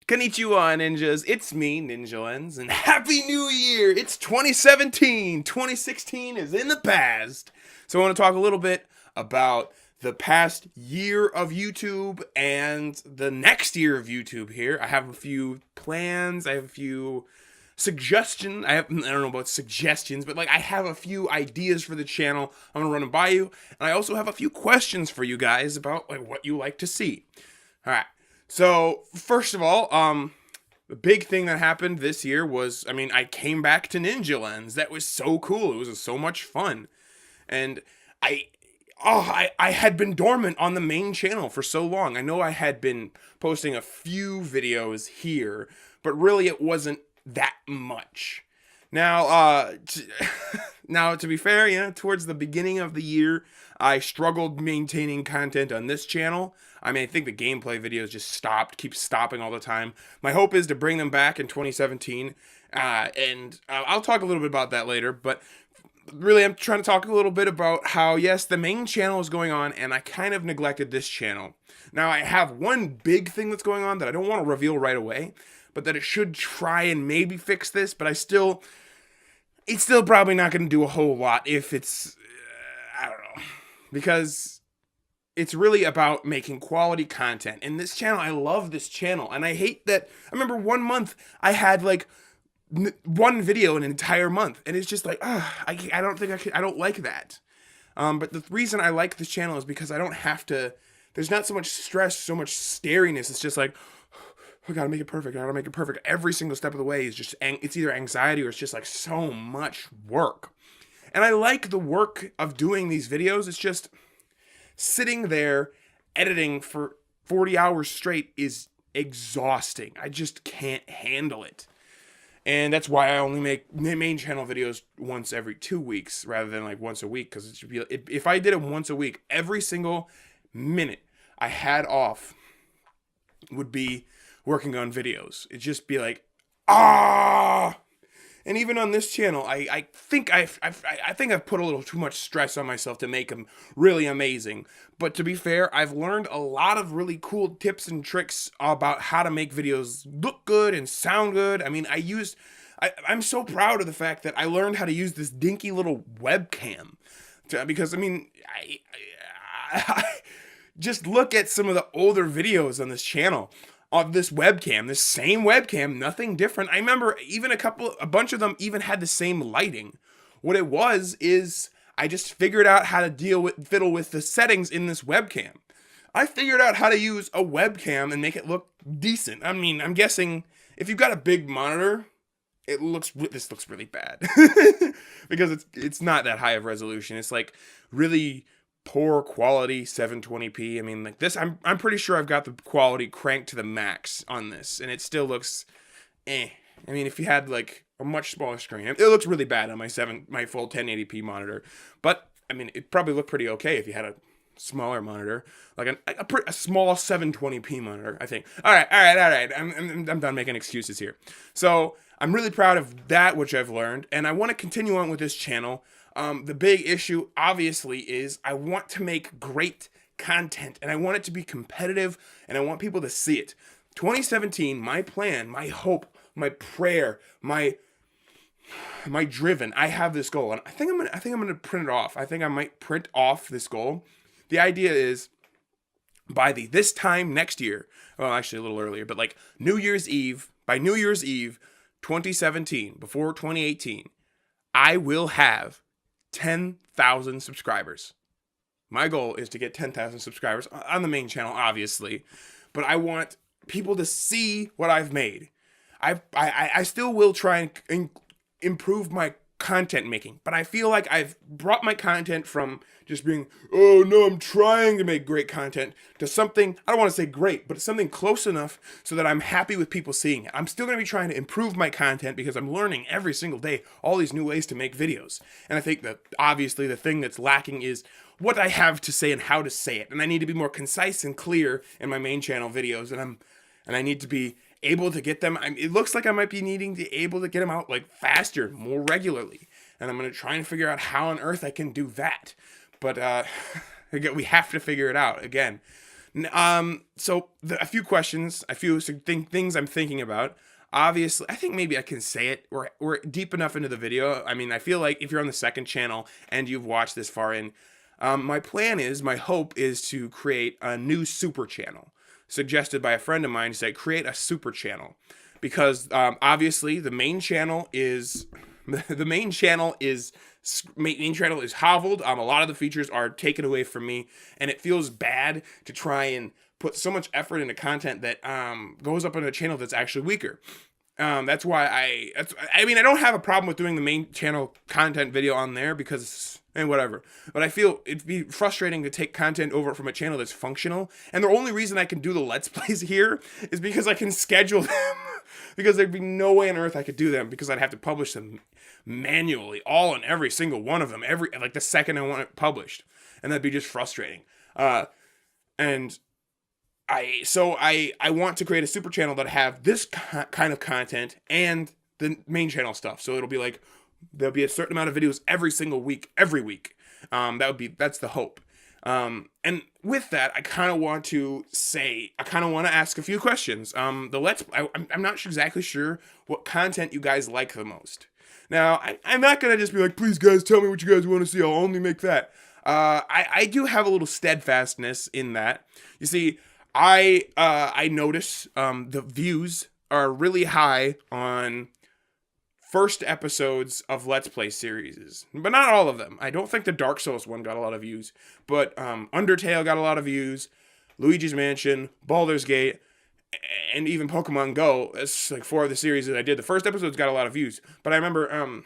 Konnichiwa, ninjas. It's me, Ninja Lens, and Happy New Year! It's 2017. 2016 is in the past. So I want to talk a little bit about the past year of YouTube and the next year of YouTube here. I have a few plans. I have a few suggestions. I don't know about suggestions, but I have a few ideas for the channel. I'm going to run them by you. And I also have a few questions for you guys about what you like to see. All right. So, first of all, the big thing that happened this year was, I came back to Ninja Lens. That was so cool. It was so much fun. And I had been dormant on the main channel for so long. I know I had been posting a few videos here, but really it wasn't that much. Now, to be fair, towards the beginning of the year, I struggled maintaining content on this channel. I think the gameplay videos just keep stopping all the time. My hope is to bring them back in 2017, and I'll talk a little bit about that later, but really I'm trying to talk a little bit about how, yes, the main channel is going on, and I kind of neglected this channel. Now, I have one big thing that's going on that I don't want to reveal right away, but that it should try and maybe fix this, but it's still probably not going to do a whole lot if it's, I don't know, because it's really about making quality content. And this channel, I love this channel, and I hate that. I remember one month I had one video an entire month, and it's just I don't like that. But the reason I like this channel is because I don't have to. There's not so much stress, so much stariness. It's just I gotta make it perfect. I gotta make it perfect. Every single step of the way is just, it's either anxiety or it's just so much work. And I like the work of doing these videos. It's just sitting there editing for 40 hours straight is exhausting. I just can't handle it. And that's why I only make main channel videos once every 2 weeks rather than once a week. Because it should be, if I did it once a week, every single minute I had off would be working on videos. It'd just be And even on this channel, I think I've put a little too much stress on myself to make them really amazing. But to be fair, I've learned a lot of really cool tips and tricks about how to make videos look good and sound good. I'm so proud of the fact that I learned how to use this dinky little webcam. Because I just look at some of the older videos on this channel of this webcam, this same webcam, nothing different. I remember even a bunch of them even had the same lighting. What it was is I just figured out how to fiddle with the settings in this webcam. I figured out how to use a webcam and make it look decent. I'm guessing if you've got a big monitor, this looks really bad because it's not that high of resolution. It's really poor quality 720p. This, I'm pretty sure I've got the quality cranked to the max on this, and it still looks if you had a much smaller screen, it looks really bad on my full 1080p monitor. But it probably looked pretty okay if you had a smaller monitor, a small 720p monitor, I think. All right. I'm done making excuses here. So I'm really proud of that, which I've learned, and I want to continue on with this channel. The big issue, obviously, is I want to make great content, and I want it to be competitive, and I want people to see it. 2017, my plan, my hope, my prayer, my driven. I have this goal, and I think I'm gonna print it off. I think I might print off this goal. The idea is by this time next year, well, actually a little earlier, but by New Year's Eve, 2017, before 2018, I will have 10,000 subscribers. My goal is to get 10,000 subscribers on the main channel, obviously, but I want people to see what I've made. I still will try and improve my content making, but I feel like I've brought my content from just being, oh no, I'm trying to make great content, to something, I don't want to say great, but something close enough so that I'm happy with people seeing it. I'm still going to be trying to improve my content because I'm learning every single day all these new ways to make videos. And I think that obviously the thing that's lacking is what I have to say and how to say it. And I need to be more concise and clear in my main channel videos, and I need to be able to get them. It looks like I might be needing to able to get them out faster, more regularly, and I'm going to try and figure out how on earth I can do that. But we have to figure it out again. A few questions, a few things I'm thinking about. Obviously, I think maybe I can say it. We're deep enough into the video. I mean, I feel like if you're on the second channel and you've watched this far in, my hope is to create a new super channel, suggested by a friend of mine. To say create a super channel, because obviously the main channel is main channel is hoveled. A lot of the features are taken away from me, and it feels bad to try and put so much effort into content that goes up on a channel that's actually weaker. That's why I mean, I don't have a problem with doing the main channel content video on there because, and whatever. But I feel it'd be frustrating to take content over from a channel that's functional. And the only reason I can do the Let's Plays here is because I can schedule them. Because there'd be no way on earth I could do them because I'd have to publish them manually, all and every single one of them, like the second I want it published. And that'd be just frustrating. And I want to create a super channel that have this kind of content and the main channel stuff. So it'll be like there'll be a certain amount of videos every single week, every week. That's the hope. And with that, I kind of want to ask a few questions. I'm not exactly sure what content you guys like the most. Now, I'm not gonna just be like, please guys, tell me what you guys want to see. I'll only make that. I do have a little steadfastness in that. You see, I notice the views are really high on first episodes of Let's Play series, but not all of them. I don't think the Dark Souls one got a lot of views, but Undertale got a lot of views, Luigi's Mansion, Baldur's Gate, and even Pokemon Go. It's like 4 of the series that I did. The first episodes got a lot of views, but I remember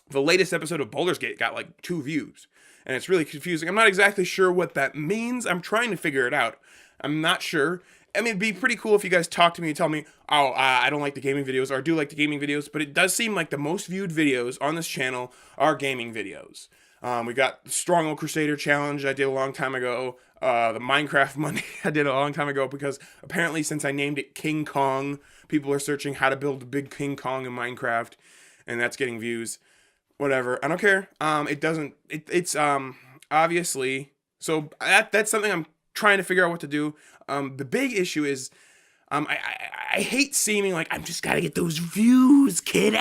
the latest episode of Baldur's Gate got like 2 views, and it's really confusing. I'm not exactly sure what that means. I'm trying to figure it out. I'm not sure. I mean, it'd be pretty cool if you guys talk to me and tell me, I don't like the gaming videos, or I do like the gaming videos, but it does seem like the most viewed videos on this channel are gaming videos. We got the Stronghold Crusader Challenge I did a long time ago, the Minecraft Monday I did a long time ago, because apparently since I named it King Kong, people are searching how to build a big King Kong in Minecraft, and that's getting views. Whatever, I don't care. It's obviously, so that's something I'm trying to figure out what to do. The big issue is, I hate seeming like I'm just gotta get those views, kid,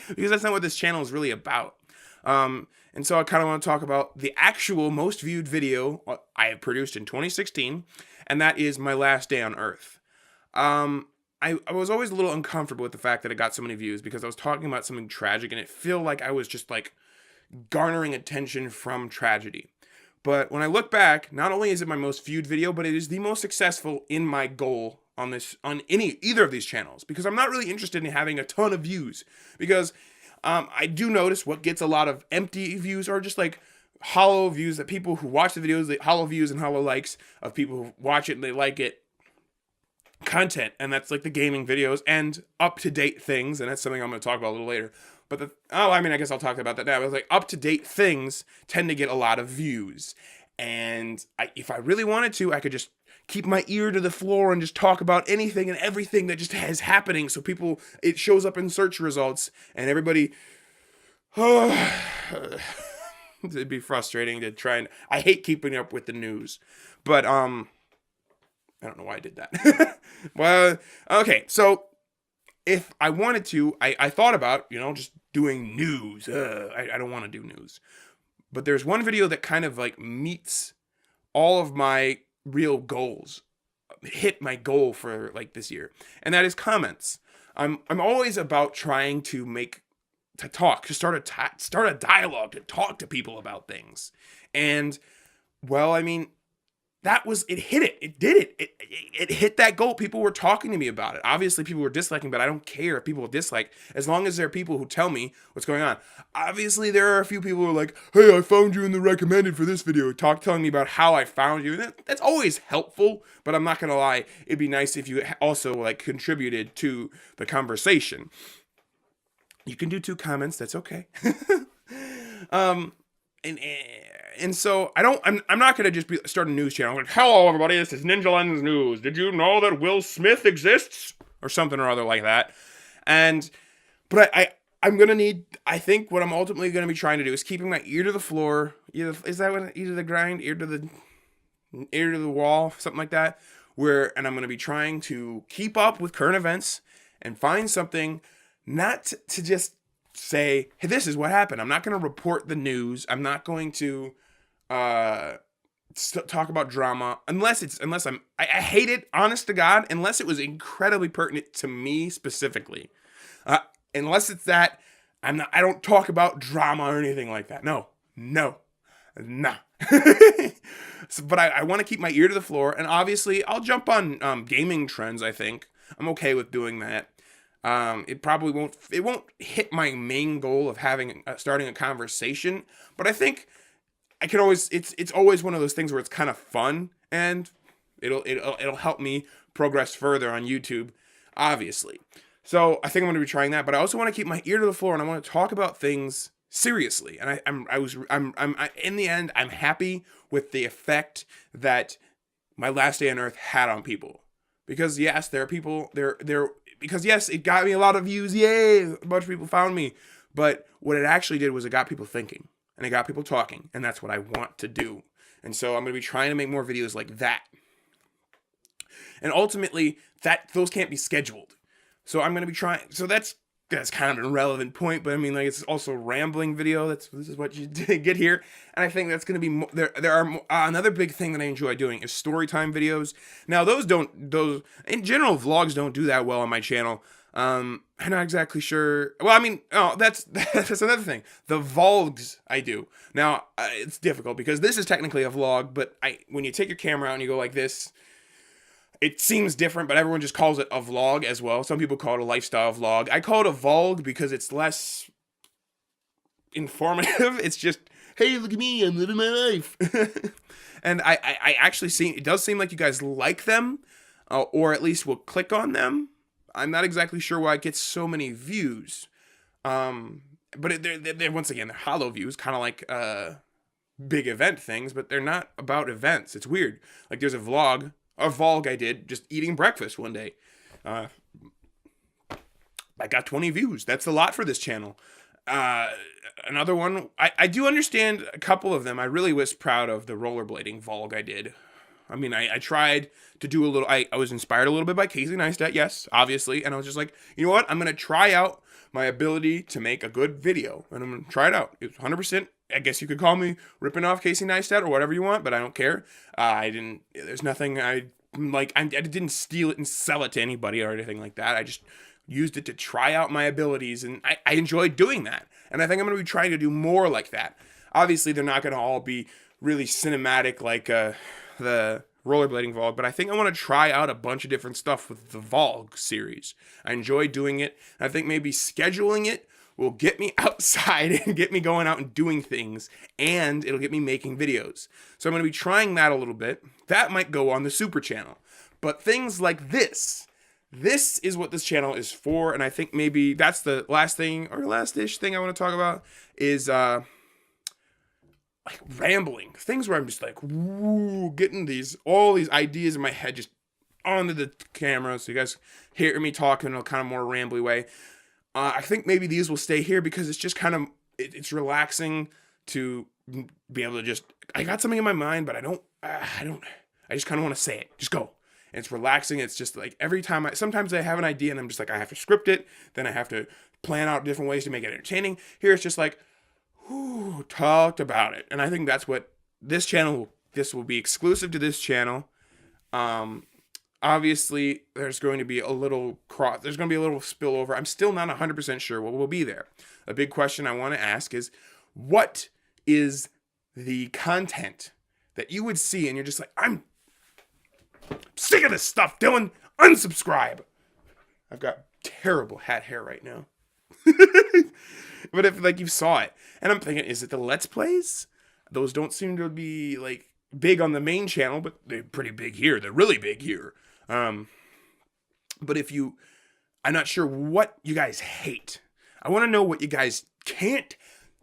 because that's not what this channel is really about. And so I kind of want to talk about the actual most viewed video I have produced in 2016, and that is My Last Day on Earth. I was always a little uncomfortable with the fact that it got so many views because I was talking about something tragic, and it felt like I was just like garnering attention from tragedy. But when I look back, not only is it my most viewed video, but it is the most successful in my goal on either of these channels, because I'm not really interested in having a ton of views, because I do notice what gets a lot of empty views are just like hollow views, that people who watch the videos, hollow views and hollow likes of people who watch it and they like it content, and that's like the gaming videos and up-to-date things, and that's something I'm going to talk about a little later. But I guess I'll talk about that now. But like up-to-date things tend to get a lot of views, and if I really wanted to, I could just keep my ear to the floor and just talk about anything and everything that just is happening, so it shows up in search results, and everybody, it'd be frustrating to try and, I hate keeping up with the news, but I don't know why I did that. Well, okay, so if I wanted to, I thought about, just doing news. I don't want to do news. But there's one video that kind of like meets all of my real goals, hit my goal for like this year, and that is comments. I'm always about trying to start a dialogue, to talk to people about things. And well, I mean, it hit it. It did it. It hit that goal. People were talking to me about it. Obviously, people were disliking, but I don't care if people dislike, as long as there are people who tell me what's going on. Obviously, there are a few people who are like, hey, I found you in the recommended for this video, telling me about how I found you. That's always helpful, but I'm not going to lie. It'd be nice if you also like contributed to the conversation. You can do 2 comments. That's okay. And so I'm not going to just start a news channel. I'm like, hello everybody, this is Ninja Lens News. Did you know that Will Smith exists? Or something or other like that. But I think what I'm ultimately going to be trying to do is keeping my ear to the floor. Is that what, ear to the grind? Ear to the ear to the wall, something like that, and I'm going to be trying to keep up with current events and find something, not to just say, hey, this is what happened. I'm not going to report the news. I'm not going to talk about drama I hate it, honest to God, unless it was incredibly pertinent to me specifically. Unless it's that, I don't talk about drama or anything like that. No. Nah. But I want to keep my ear to the floor, and obviously I'll jump on gaming trends. I think I'm okay with doing that. It won't hit my main goal of starting a conversation, but I think I can always, it's always one of those things where it's kind of fun, and it'll help me progress further on YouTube, obviously. So I think I'm going to be trying that, but I also want to keep my ear to the floor, and I want to talk about things seriously. And in the end, I'm happy with the effect that my last day on Earth had on people. Because yes, there are people because yes, it got me a lot of views. Yay, a bunch of people found me. But what it actually did was it got people thinking, and it got people talking, and that's what I want to do. And so I'm going to be trying to make more videos like that. And ultimately, those can't be scheduled. So I'm going to be trying. So that's kind of an irrelevant point, but I mean, like, it's also a rambling video. This is what you get here. And I think that's going to be there are another big thing that I enjoy doing is story time videos. Now, those in general, vlogs don't do that well on my channel. I'm not exactly sure. Well, I mean, that's another thing. The vlogs I do. Now, it's difficult because this is technically a vlog, but when you take your camera out and you go like this, it seems different, but everyone just calls it a vlog as well. Some people call it a lifestyle vlog. I call it a vlog because it's less informative. It's just, hey, look at me, I'm living my life. And I actually it does seem like you guys like them, or at least will click on them. I'm not exactly sure why it gets so many views. But they're once again, they're hollow views, kind of like big event things, but they're not about events. It's weird. Like there's a vlog I did just eating breakfast one day. I got 20 views. That's a lot for this channel. Another one, I do understand a couple of them. I really was proud of the rollerblading vlog I did. I mean, I tried to do a little, I was inspired a little bit by Casey Neistat, yes, obviously. And I was just like, you know what? I'm going to try out my ability to make a good video. And I'm going to try it out. It's 100%. I guess you could call me ripping off Casey Neistat or whatever you want, but I don't care. There's nothing I didn't steal it and sell it to anybody or anything like that. I just used it to try out my abilities, and I enjoyed doing that. And I think I'm going to be trying to do more like that. Obviously, they're not going to all be really cinematic like the rollerblading vlog, but I think I want to try out a bunch of different stuff with the vlog series. I enjoy doing it. I think maybe scheduling it will get me outside and get me going out and doing things, and it'll get me making videos. So I'm going to be trying that a little bit. That might go on the Super channel. But things like this is what this channel is for, and I think maybe that's the last-ish thing I want to talk about is like rambling. Things where I'm just like, woo, getting all these ideas in my head just onto the camera, so you guys hear me talking in a kind of more rambly way. I think maybe these will stay here because it's just kind of, it's relaxing to be able to just, I got something in my mind, but I just kind of want to say it. Just go. And it's relaxing. It's just like sometimes I have an idea and I'm just like, I have to script it. Then I have to plan out different ways to make it entertaining. Here it's just like, whoo, talked about it. And I think that's what this will be exclusive to this channel. Obviously, there's going to be a little spillover. I'm still not 100% sure what will be there. A big question I want to ask is, what is the content that you would see and you're just like, I'm sick of this stuff, Dylan, unsubscribe. I've got terrible hat hair right now. But if like you saw it, and I'm thinking, is it the Let's Plays? Those don't seem to be like big on the main channel, but they're pretty big here. They're really big here. But I'm not sure what you guys hate. I want to know what you guys can't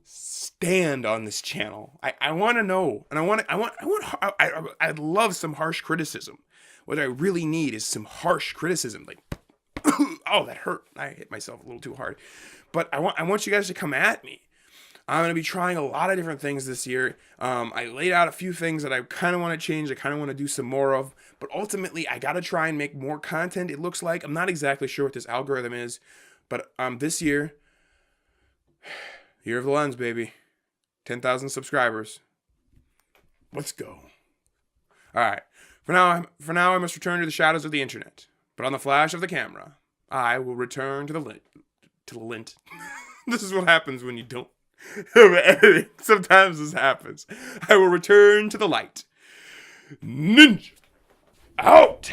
stand on this channel. I want to know, and I'd love some harsh criticism. What I really need is some harsh criticism. Like, oh, that hurt. I hit myself a little too hard. But I want you guys to come at me. I'm going to be trying a lot of different things this year. I laid out a few things that I kind of want to change. I kind of want to do some more of. But ultimately, I got to try and make more content, it looks like. I'm not exactly sure what this algorithm is. But this year, year of the lens, baby. 10,000 subscribers. Let's go. All right. For now, I must return to the shadows of the internet. But on the flash of the camera, I will return to the lint. To the lint. This is what happens when you don't have editing. Sometimes this happens. I will return to the light. Ninja out.